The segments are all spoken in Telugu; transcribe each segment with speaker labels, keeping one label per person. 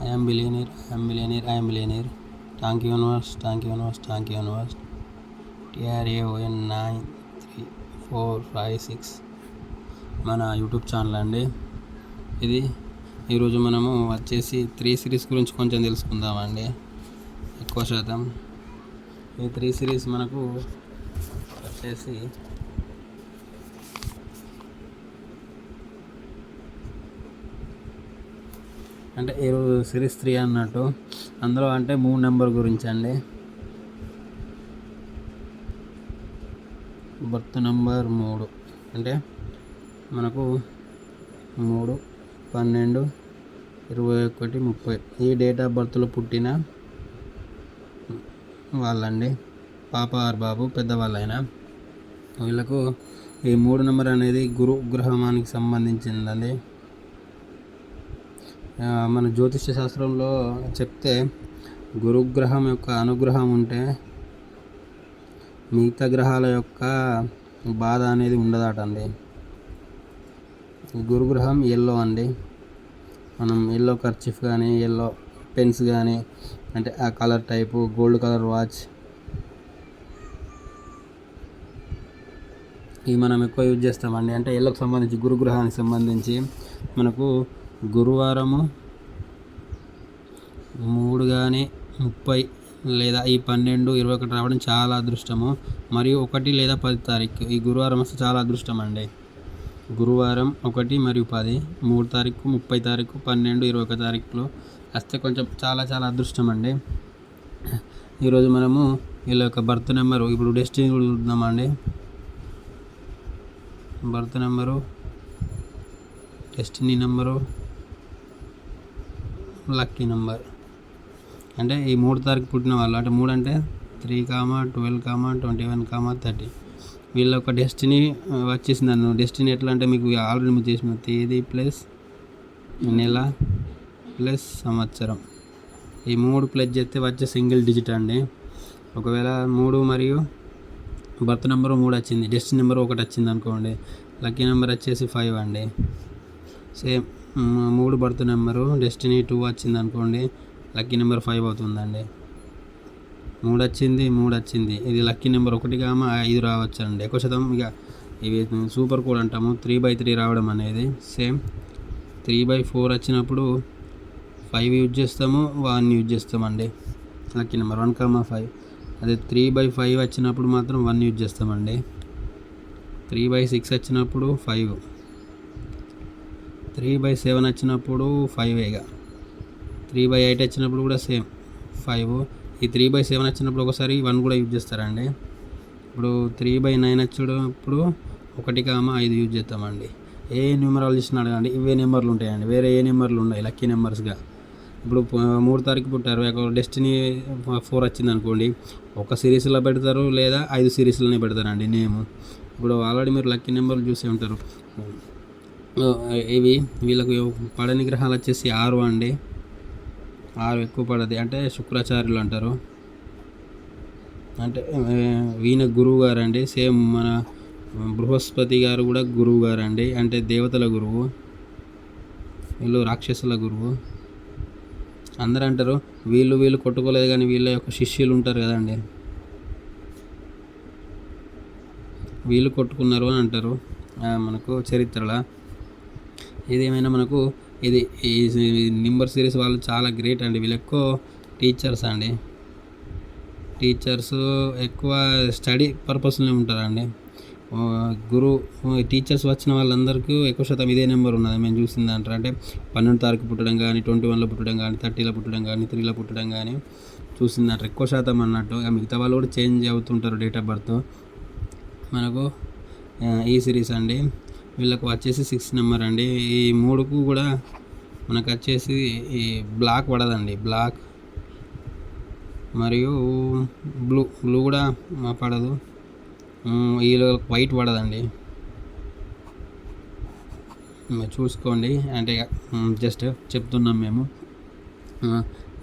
Speaker 1: I'm billionaire, I'm billionaire, I'm billionaire. Tank universe, tank universe, tank universe. TRAON 93456 మన యూట్యూబ్ ఛానల్ అండి ఇది. ఈరోజు మనము వచ్చేసి 3 సిరీస్ గురించి కొంచెం తెలుసుకుందామండి. ఎక్కువ శాతం ఈ 3 సిరీస్ మనకు వచ్చేసి అంటే ఈరోజు సిరీస్ 3 అన్నట్టు. అందులో అంటే 3 నెంబర్ గురించి అండి. బర్త్ నెంబర్ 3 అంటే మనకు 3, 12, 21, 30 ఈ డేట్ ఆఫ్ బర్త్లో పుట్టిన వాళ్ళండి. పాప ఆర్ బాబు పెద్దవాళ్ళైనా వీళ్ళకు ఈ 3 నెంబర్ అనేది గురు గ్రహానికి సంబంధించిందండి. మన జ్యోతిష్య శాస్త్రంలో చెప్తే గురుగ్రహం యొక్క అనుగ్రహం ఉంటే మిగతా గ్రహాల యొక్క బాధ అనేది ఉండదట అండి. గురుగ్రహం ఎల్లో అండి. మనం ఎల్లో కర్చీఫ్ కానీ, ఎల్లో పెన్స్ కానీ, అంటే ఆ colour type, gold colour watch ఇవి మనం ఎక్కువ యూజ్ చేస్తామండి. అంటే ఎల్లోకి సంబంధించి, గురుగ్రహానికి సంబంధించి మనకు గురువారము 3 కానీ 30 లేదా ఈ 12, 21 రావడం చాలా అదృష్టము. మరియు 1 లేదా 10 తారీఖు ఈ గురువారం వస్తే చాలా అదృష్టం అండి. గురువారం 1 మరియు 10, 3 తారీఖు, 30 తారీఖు, 12, 21 తారీఖులో వస్తే కొంచెం చాలా చాలా అదృష్టం అండి. ఈరోజు మనము వీళ్ళ యొక్క బర్త్ నెంబరు, ఇప్పుడు డెస్టినీ చూద్దామండి. Birth number, destiny number, lucky number. అంటే ఈ 3 తారీఖు పుట్టిన వాళ్ళు, అంటే 3 అంటే 3, 12, 21, 30 వీళ్ళ ఒక డెస్టినీ వచ్చేసింది అన్న. డెస్టినీ ఎట్లా అంటే మీకు ఆల్రెడీ మీరు చేసిన తేదీ ప్లస్ నెల ప్లస్ సంవత్సరం ఈ 3 ప్లస్ చేస్తే వచ్చే సింగిల్ డిజిట్ అండి. ఒకవేళ 3 మరియు బర్త్ నెంబరు 3 వచ్చింది, డెస్టినీ నెంబరు 1 వచ్చింది అనుకోండి, లక్కీ నెంబర్ వచ్చేసి 5 అండి. సేమ్ 3 బర్త్ నెంబరు, డెస్టినీ 2 వచ్చింది అనుకోండి, లక్కీ నెంబర్ 5 అవుతుందండి. 3 వచ్చింది, ఇది లక్కీ నెంబర్ 1, 5 రావచ్చు అండి. ఎక్కువ శాతం ఇక ఇవి సూపర్ కోడ్ అంటాము. 3/3 రావడం అనేది. సేమ్ 3/4 వచ్చినప్పుడు 5 యూజ్ చేస్తాము, 1 యూజ్ చేస్తామండి. Lucky number 1, 5. అదే 3/5 వచ్చినప్పుడు మాత్రం 1 యూజ్ చేస్తామండి. 3/6 వచ్చినప్పుడు 5, 3/7 వచ్చినప్పుడు 5 ఇక 3/8 వచ్చినప్పుడు కూడా సేమ్ 5. ఈ 3/7 వచ్చినప్పుడు ఒకసారి 1 కూడా యూజ్ చేస్తారండి. ఇప్పుడు 3/9 వచ్చినప్పుడు 1, 5 యూజ్ చేస్తామండి. ఏ న్యూమరాలజిస్ట్ని అడగండి, ఇవే నెంబర్లు ఉంటాయండి, వేరే ఏ నెంబర్లు ఉన్నాయి లక్కీ నెంబర్స్గా. ఇప్పుడు 3 తారీఖు పుట్టారు, డెస్టినీ 4 వచ్చింది అనుకోండి, ఒక సిరీస్లో పెడతారు లేదా 5 సిరీస్లోనే పెడతారండి నేమ్. ఇప్పుడు ఆల్రెడీ మీరు లక్కీ నెంబర్లు చూసే ఉంటారు. ఇవి వీళ్ళకు పడని గ్రహాలు వచ్చేసి 6 అండి. 6 ఎక్కువ పడది, అంటే శుక్రాచార్యులు అంటారు. అంటే వీణ గురువు గారు అండి. సేమ్ మన బృహస్పతి గారు కూడా గురువు గారు అండి, అంటే దేవతల గురువు. వీళ్ళు రాక్షసుల గురువు. అందరూ అంటారు వీళ్ళు కొట్టుకోలేదు కానీ వీళ్ళ యొక్క శిష్యులు ఉంటారు కదండి, వీళ్ళు కొట్టుకున్నారు అని అంటారు మనకు చరిత్రలో. ఏదేమైనా మనకు ఇది ఈ నెంబర్ సిరీస్ వాళ్ళు చాలా గ్రేట్ అండి. వీళ్ళు ఎక్కువ టీచర్స్ అండి. టీచర్స్ ఎక్కువ స్టడీ పర్పస్లోనే ఉంటారండి. టీచర్స్ వచ్చిన వాళ్ళందరికీ ఎక్కువ శాతం ఇదే నెంబర్ ఉన్నది మేము చూసింది అంటారు. అంటే 12 తారీఖు పుట్టడం కానీ, 21లో పుట్టడం కానీ, 30లో పుట్టడం కానీ, 3లో పుట్టడం కానీ చూసిందంటారు ఎక్కువ శాతం అన్నట్టు. మిగతా వాళ్ళు కూడా చేంజ్ అవుతుంటారు డేట్ ఆఫ్ బర్త్. మనకు ఈ సిరీస్ అండి. వీళ్ళకు వచ్చేసి 6 నెంబర్ అండి. ఈ 3కు కూడా మనకు వచ్చేసి ఈ బ్లాక్ పడదండి, బ్లాక్ మరియు బ్లూ కూడా పడదు. వీళ్ళు వైట్ పడదండి, చూసుకోండి. అంటే జస్ట్ చెప్తున్నాం మేము.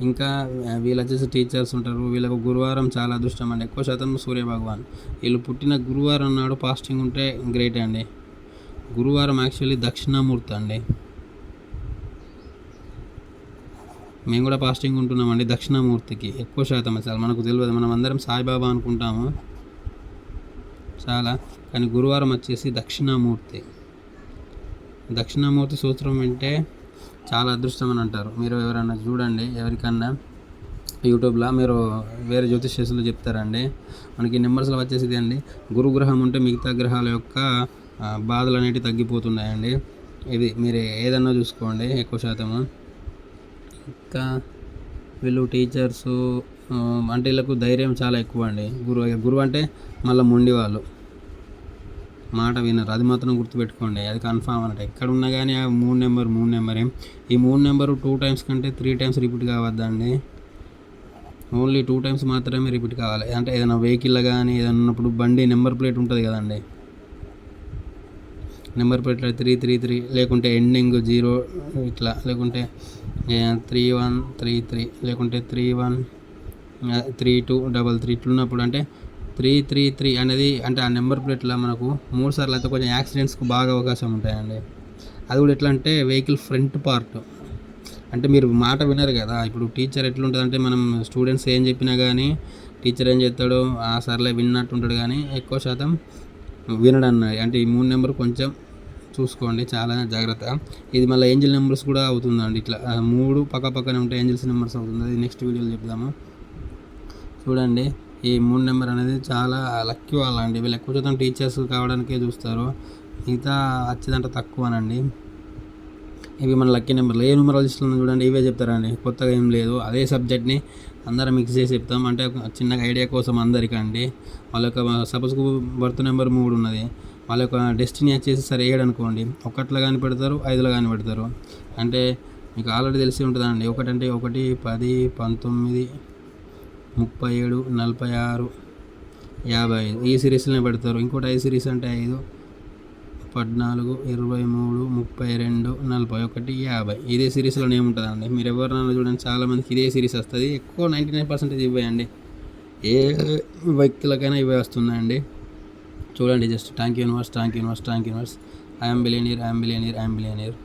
Speaker 1: ఇంకా వీళ్ళు వచ్చేసి టీచర్స్ ఉంటారు. వీళ్ళకు గురువారం చాలా అదృష్టం అండి. ఎక్కువ శాతం సూర్యభగవాన్. వీళ్ళు పుట్టిన గురువారం నాడు ఫాస్టింగ్ ఉంటే గ్రేట్ అండి. గురువారం యాక్చువల్లీ దక్షిణామూర్తి అండి. మేము కూడా ఫాస్టింగ్ ఉంటున్నామండి దక్షిణామూర్తికి ఎక్కువ శాతం. అసలు మనకు తెలియదు, మనం అందరం సాయిబాబా అనుకుంటాము చాలా, కానీ గురువారం వచ్చేసి దక్షిణామూర్తి. దక్షిణామూర్తి సూత్రం వింటే చాలా అదృష్టం అని అంటారు. మీరు ఎవరైనా చూడండి, ఎవరికన్నా యూట్యూబ్లో మీరు వేరే జ్యోతిష్యులు చెప్తారండి. మనకి నెంబర్స్లో వచ్చేసి అండి, గురుగ్రహం ఉంటే మిగతా గ్రహాల యొక్క బాధలు అనేవి తగ్గిపోతున్నాయండి. ఇది మీరు ఏదన్నా చూసుకోండి ఎక్కువ శాతము. ఇంకా వీళ్ళు టీచర్సు అంటే వీళ్ళకు ధైర్యం చాలా ఎక్కువ అండి. గురువు అంటే మళ్ళీ మొండి వాళ్ళు, మాట వినరు. అది మాత్రం గుర్తుపెట్టుకోండి, అది కన్ఫామ్ అన్నట్టు. ఎక్కడ ఉన్నా కానీ ఆ 3 నెంబర్ ఈ 3 నెంబరు 2 టైమ్స్ కంటే 3 టైమ్స్ రిపీట్ కావద్దండి. ఓన్లీ 2 టైమ్స్ మాత్రమే రిపీట్ కావాలి. అంటే ఏదైనా వెహికల్ కానీ ఏదైనా ఉన్నప్పుడు బండి నెంబర్ ప్లేట్ ఉంటుంది కదండి, నెంబర్ ప్లేట్లో 333 లేకుంటే ఎండింగ్ 0 ఇట్లా, లేకుంటే 3133 లేకుంటే 313233 ఇట్లున్నప్పుడు అంటే 333 అనేది అంటే ఆ నెంబర్ ప్లేట్లో మనకు 3 సార్లు అయితే కొంచెం యాక్సిడెంట్స్కి బాగా అవకాశం ఉంటాయండి. అది కూడా ఎట్లా అంటే వెహికల్ ఫ్రంట్ పార్ట్. అంటే మీరు మాట వినరు కదా. ఇప్పుడు టీచర్ ఎట్లుంటుందంటే, మనం స్టూడెంట్స్ ఏం చెప్పినా కానీ టీచర్ ఏం చేస్తాడో ఆ సర్లే విన్నట్టు ఉంటాడు, కానీ ఎక్కువ శాతం వినడు అన్నది. అంటే ఈ 3 నెంబర్ కొంచెం చూసుకోండి, చాలా జాగ్రత్త. ఇది మళ్ళీ ఏంజిల్ నెంబర్స్ కూడా అవుతుందండి. ఇట్లా 3 పక్కనే ఉంటే ఏంజిల్స్ నెంబర్స్ అవుతుంది. అది నెక్స్ట్ వీడియోలో చెప్దాము. చూడండి, ఈ 3 నెంబర్ అనేది చాలా లక్కీ వాళ్ళండి. వీళ్ళు ఎక్కువ శాతం టీచర్స్ కావడానికే చూస్తారు, మిగతా వచ్చేదంటే తక్కువనండి. ఇవి మన లక్కీ నెంబర్లు. ఏ న్యూమరాలజిస్టులు చూడండి ఇవే చెప్తారండి, కొత్తగా ఏం లేదు. అదే సబ్జెక్ట్ని అందరం మిక్స్ చేసి చెప్తాం. అంటే చిన్నగా ఐడియా కోసం అందరికండి. వాళ్ళ యొక్క సపోజ్కు బర్త్ నెంబర్ 3 ఉన్నది, వాళ్ళ యొక్క డెస్టినీ వచ్చేసి సరే 7 అనుకోండి, 1లో కానీ పెడతారు, 5లో కానీ పెడతారు. అంటే మీకు ఆల్రెడీ తెలిసి ఉంటుందండి. 1 అంటే 1, 10, 19, 37, 46, 55 ఈ సిరీస్లోనే పెడతారు. ఇంకోటి 5 సిరీస్ అంటే 5, 14, 23, 32, 41, 50 ఇదే సిరీస్లోనే ఏముంటుందండి. మీరు ఎవరినైనా చూడండి, చాలామందికి ఇదే సిరీస్ వస్తుంది. ఎక్కువ 99% ఇవే అండి. ఏ వ్యక్తులకైనా ఇవే వస్తున్నాయండి. చూడండి just. Thank you universe. I'm billionaire.